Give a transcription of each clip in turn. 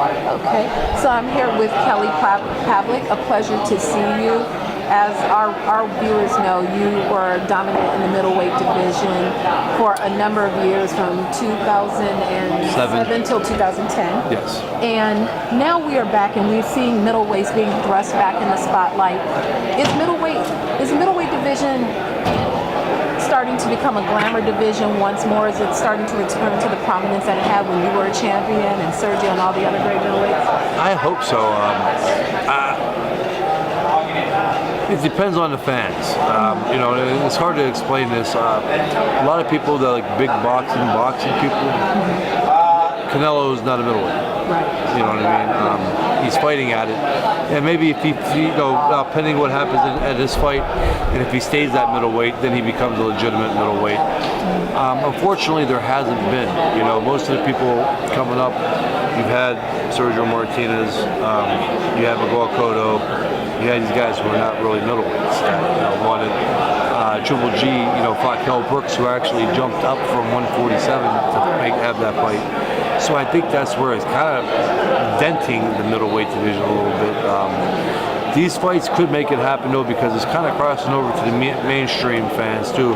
Okay, so I'm here with Kelly Pavlik. A pleasure to see you. As our viewers know, you were dominant in the middleweight division for a number of years, from 2007 till 2010. Yes. And now we are back, and we're seeing middleweights being thrust back in the spotlight. Is the middleweight division starting to become a glamour division once more? Is it starting to return to the prominence that it had when you were a champion and Sergio and all the other great middleweights? I hope so. It depends on the fans. It's hard to explain this. A lot of people that like big boxing people. Canelo is not a middleweight. Right. You know what I mean? He's fighting at it, and maybe if he pending what happens at this fight, and if he stays at middleweight, then he becomes a legitimate middleweight. Unfortunately, there hasn't been. Most of the people coming up, you've had Sergio Martinez, you have Miguel Cotto, you had these guys who are not really middleweights that wanted. Triple G, fought Kell Brooks, who actually jumped up from 147 to have that fight. So I think that's where it's kind of denting the middleweight division a little bit. These fights could make it happen though, because it's kind of crossing over to the mainstream fans too.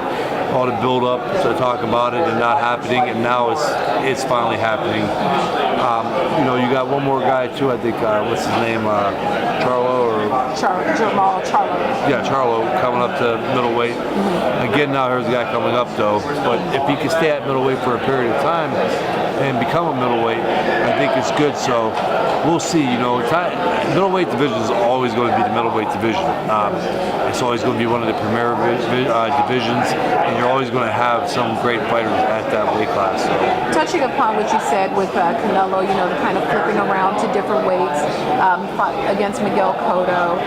All the build up to talk about it and not happening, and now it's finally happening. You got one more guy too. I think what's his name, Charlo Charlo coming up to middleweight. Again, now here's a guy coming up though. But if he can stay at middleweight for a period of time and become a middleweight, I think it's good. So we'll see. Middleweight division is always going to be the middleweight division. It's always going to be one of the premier divisions, and you're always going to have some great fighters at that weight class. So. Touching upon what you said with Canelo, the kind of flipping around to different weights, fought against Miguel Cotto,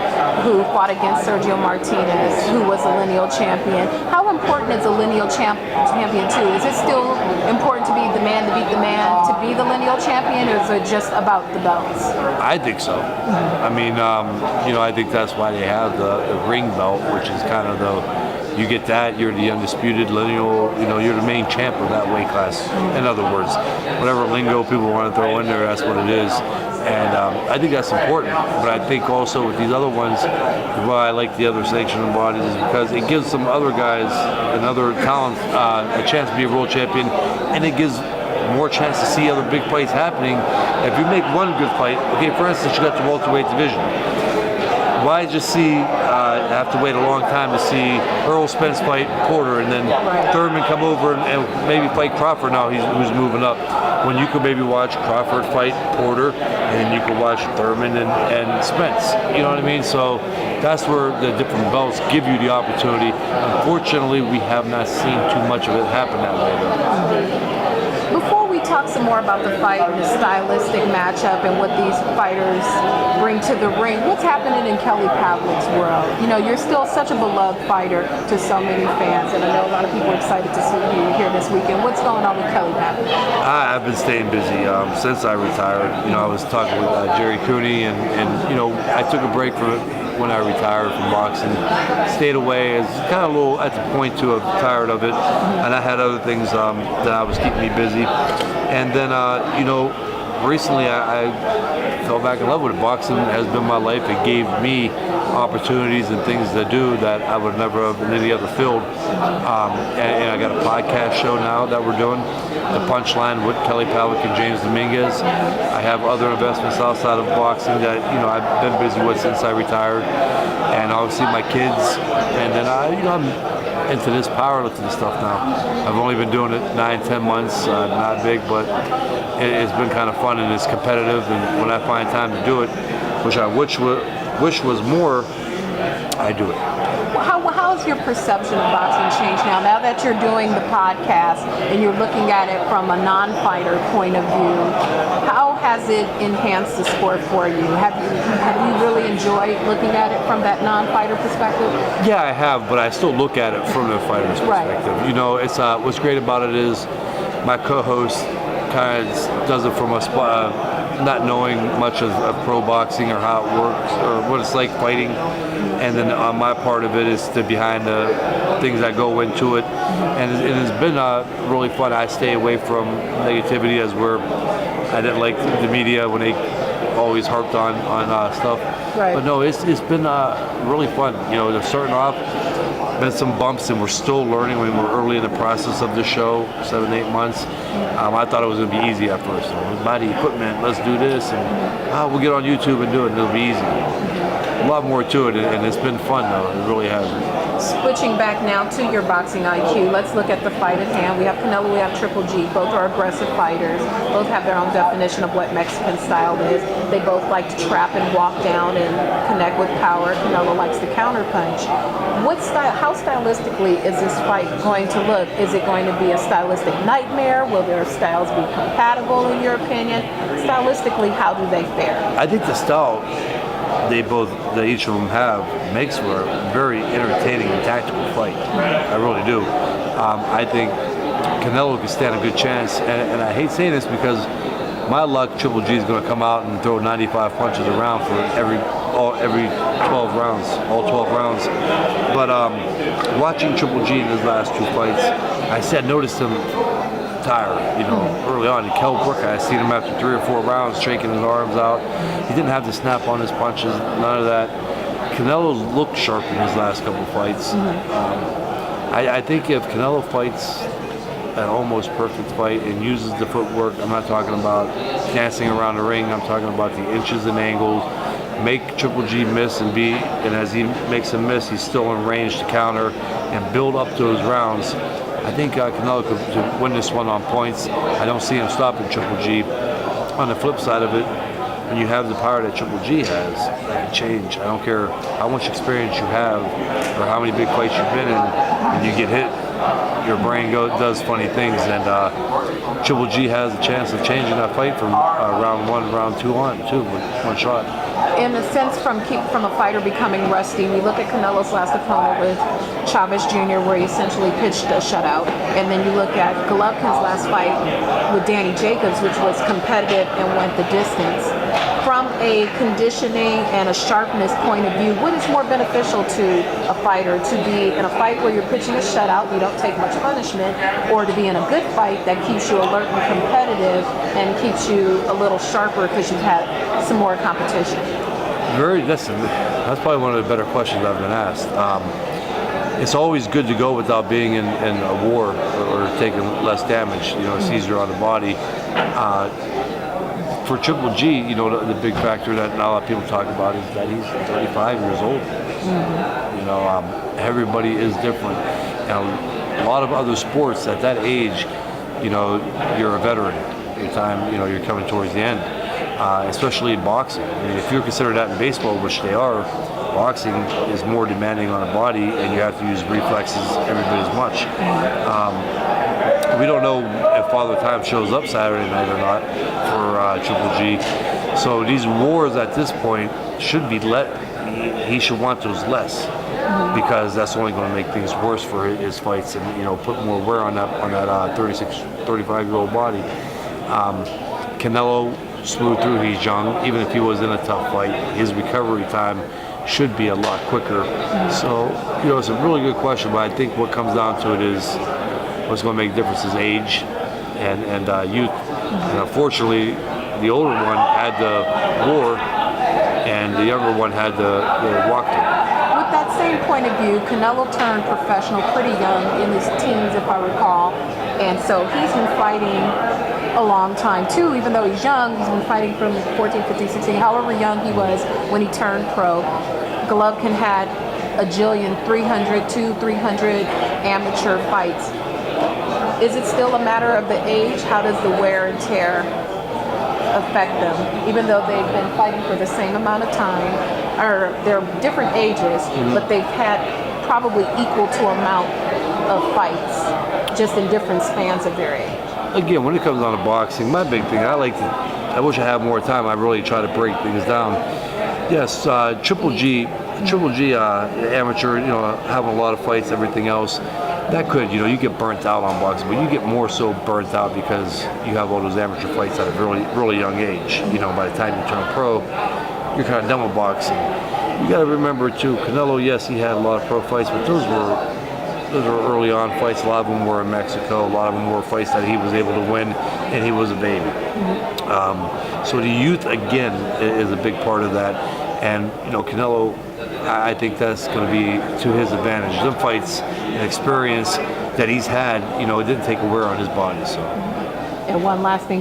who fought against Sergio Martinez, who was a lineal champion. How important is a lineal champion too? Is it still important to be the man to beat the man to be the lineal champion, or is it just about the belts? I think so. I mean, I think that's why they have the ring belt, which is kind of you get that, you're the undisputed lineal, you're the main champ of that weight class. In other words, whatever lingo people want to throw in there, that's what it is. And I think that's important. But I think also with these other ones, why I like the other sanctioning bodies is because it gives some other guys and other talents a chance to be a world champion, and it gives more chance to see other big fights happening. If you make one good fight, okay, for instance, you got the welterweight division. Why just have to wait a long time to see Earl Spence fight Porter, and then Thurman come over and maybe fight Crawford now who's moving up, when you could maybe watch Crawford fight Porter, and you could watch Thurman and Spence. You know what I mean? So that's where the different belts give you the opportunity. Unfortunately, we have not seen too much of it happen that way though. Before we talk some more about the fight and the stylistic matchup and what these fighters bring to the ring, what's happening in Kelly Pavlik's world? You're still such a beloved fighter to so many fans, and I know a lot of people are excited to see you here this weekend. What's going on with Kelly Pavlik? I've been staying busy since I retired. I was talking with Jerry Cooney, and I took a break from it when I retired from boxing. Stayed away, it's kind of a little at the point to have tired of it, and I had other things that I was keeping me busy. And then recently I fell back in love with it. Boxing has been my life. It gave me opportunities and things to do that I would never have in any other field. And I got a podcast show now that we're doing, The Punchline, with Kelly Pavlik and James Dominguez. I have other investments outside of boxing that I've been busy with since I retired, and obviously my kids. And then I'm into this powerlifting stuff now. I've only been doing it 9-10 months, not big, but it's been kind of fun, and it's competitive, and when I find time to do it, which I wish was more, I do it. How's your perception of boxing changed now that you're doing the podcast and you're looking at it from a non-fighter point of view? How has it enhanced the sport for you? Have you really enjoyed looking at it from that non-fighter perspective? Yeah, I have, but I still look at it from the fighter's perspective. Right. It's what's great about it is my co-host kind of does it from a not knowing much of pro boxing or how it works or what it's like fighting, and then on my part of it is the behind the things that go into it, and it has been really fun. I stay away from negativity as we're I didn't like the media when they always harped on stuff. Right. But no, it's been really fun. You know, they're starting off. Been some bumps, and we're still learning. When we're early in the process of the show, 7-8 months. I thought it was going to be easy at first. So, buy the equipment, let's do this, and we'll get on YouTube and do it, and it'll be easy. A lot more to it, and it's been fun though. It really has. Switching back now to your boxing IQ, let's look at the fight at hand. We have Canelo, we have Triple G. Both are aggressive fighters. Both have their own definition of what Mexican style is. They both like to trap and walk down and connect with power. Canelo likes to counterpunch. What style? How stylistically is this fight going to look? Is it going to be a stylistic nightmare? Will their styles be compatible in your opinion? Stylistically, how do they fare? I think the style that each of them have makes for a very entertaining and tactical fight. I really do. I think Canelo could stand a good chance, and I hate saying this because my luck, Triple G is going to come out and throw 95 punches around for every 12 rounds, all 12 rounds. But watching Triple G in his last two fights, I noticed him tired, early on. In Kell Brook, I seen him after 3 or 4 rounds shaking his arms out. He didn't have the snap on his punches, none of that. Canelo looked sharp in his last couple of fights. I think if Canelo fights an almost perfect fight and uses the footwork, I'm not talking about dancing around the ring, I'm talking about the inches and angles, make Triple G miss and as he makes him miss, he's still in range to counter and build up those rounds. I think Canelo could win this one on points. I don't see him stopping Triple G. On the flip side of it, when you have the power that Triple G has, that can change. I don't care how much experience you have or how many big fights you've been in, and you get hit, your brain does funny things, and Triple G has a chance of changing that fight from round 1 to round 2 on, too, with one shot. In a sense, from a fighter becoming rusty, we look at Canelo's last opponent with Chavez Jr., where he essentially pitched a shutout, and then you look at Golovkin's last fight with Danny Jacobs, which was competitive and went the distance. From a conditioning and a sharpness point of view, what is more beneficial to a fighter, to be in a fight where you're pitching a shutout, you don't take much punishment, or to be in a good fight that keeps you alert and competitive and keeps you a little sharper because you've had some more competition? That's probably one of the better questions I've been asked. It's always good to go without being in a war or taking less damage. It's easier on the body. For Triple G, the big factor that not a lot of people talk about is that he's 35 years old. Everybody is different. And a lot of other sports at that age, you're a veteran. Your time, you're coming towards the end. Especially in boxing. I mean, if you're considered that in baseball, which they are, boxing is more demanding on the body, and you have to use reflexes every bit as much. We don't know if Father Time shows up Saturday night or not for Triple G. So these wars at this point should be he should want those less, because that's only going to make things worse for his fights and put more wear on that 36, 35-year-old body. Canelo smooth through. He's young. Even if he was in a tough fight, his recovery time should be a lot quicker. So, it's a really good question, but I think what comes down to it is what's going to make a difference is age and youth. And unfortunately, the older one had the war, and the younger one had the walk-in. With that same point of view, Canelo turned professional pretty young, in his teens, if I recall, and so he's been fighting a long time too. Even though he's young, he's been fighting from 14, 15, 16, however young he was when he turned pro. Golovkin had a jillion 300 amateur fights. Is it still a matter of the age? How does the wear and tear affect them? Even though they've been fighting for the same amount of time, or they're different ages, but they've had probably equal to amount of fights, just in different spans of their age. Again, when it comes down to boxing, my big thing, I wish I had more time. I really try to break things down. Yes, Triple G, amateur, having a lot of fights, everything else. That could, you get burnt out on boxing, but you get more so burnt out because you have all those amateur fights at a really, really young age. By the time you turn pro, you're kind of done with boxing. You got to remember too, Canelo, yes, he had a lot of pro fights, but those were early on fights. A lot of them were in Mexico. A lot of them were fights that he was able to win, and he was a baby. So the youth again is a big part of that, and Canelo, I think that's going to be to his advantage. The fights and experience that he's had, it didn't take a wear on his body. So. And one last thing.